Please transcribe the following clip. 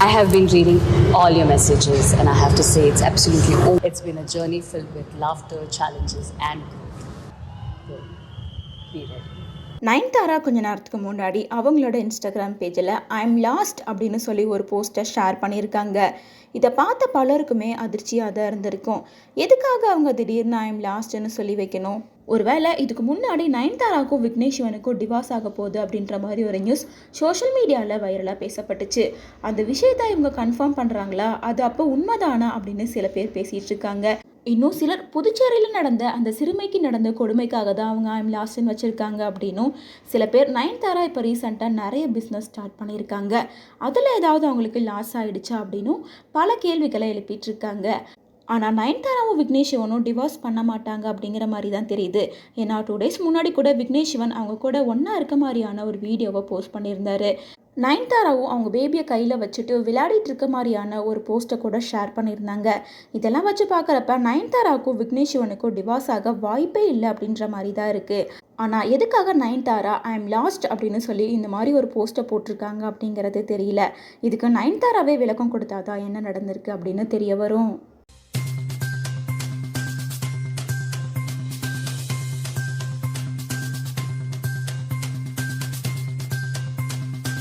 I have been reading all your messages and I have to say it's absolutely over. It's been a journey filled with laughter, challenges and growth. So, be ready. Nayanthara கொஞ்ச நேரத்துக்கு முன்னாடி அவங்களோட Instagram பேஜில் I'm last அப்படின்னு சொல்லி ஒரு போஸ்ட்டை share பண்ணியிருக்காங்க. இதை பார்த்த பலருக்குமே அதிர்ச்சியாக தான் இருந்திருக்கும். எதுக்காக அவங்க திடீர்னு ஐம் லாஸ்ட்னு சொல்லி வைக்கணும்? ஒருவேளை இதுக்கு முன்னாடி நயன்தாராவுக்கும் விக்னேஷ் சிவனுக்கும் டிவோர்ஸ் ஆக போகுது அப்படின்ற மாதிரி ஒரு நியூஸ் சோஷியல் மீடியாவில் வைரலாக பேசப்பட்டுச்சு. அந்த விஷயத்தை இவங்க கன்ஃபார்ம் பண்ணுறாங்களா, அது அப்போ உண்மைதானா அப்படின்னு சில பேர் பேசிகிட்டு இருக்காங்க. இன்னும் சிலர் புதுச்சேரியில் நடந்த அந்த சிறுமைக்கு நடந்த கொடுமைக்காக தான் அவங்க ஐம் லாஸ்ட்னு வச்சுருக்காங்க அப்படின்னும் சில பேர். நயன்தாரா இப்போ ரீசெண்டாக நிறைய பிஸ்னஸ் ஸ்டார்ட் பண்ணியிருக்காங்க. அதில் ஏதாவது அவங்களுக்கு லாஸ் ஆகிடுச்சா அப்படின்னும் பல கேள்விகளை எழுப்பிட்டு இருக்காங்க. ஆனால் நயன்தாராவும் விக்னேஷ் சிவனும் டிவோர்ஸ் பண்ண மாட்டாங்க அப்படிங்கிற மாதிரி தான் தெரியுது. ஏன்னா 2 days முன்னாடி கூட விக்னேஷ் சிவன் அவங்க கூட ஒன்றா இருக்க மாதிரியான ஒரு வீடியோவை போஸ்ட் பண்ணியிருந்தாரு. நயன்தாராவும் அவங்க பேபியை கையில் வச்சுட்டு விளையாடிட்டு இருக்க மாதிரியான ஒரு போஸ்ட்டை கூட ஷேர் பண்ணியிருந்தாங்க. இதெல்லாம் வச்சு பார்க்குறப்ப நயன்தாராவுக்கும் விக்னேஷ் சிவனுக்கும் டிவோர்ஸ் ஆக வாய்ப்பே இல்லை அப்படின்ற மாதிரி தான் இருக்குது. ஆனால் எதுக்காக நயன்தாரா ஐம் லாஸ்ட் அப்படின்னு சொல்லி இந்த மாதிரி ஒரு போஸ்ட்டை போட்டிருக்காங்க அப்படிங்கிறது தெரியல. இதுக்கு நயன்தாராவே விளக்கம் கொடுத்தாதான் என்ன நடந்திருக்கு அப்படின்னு தெரிய வரும்.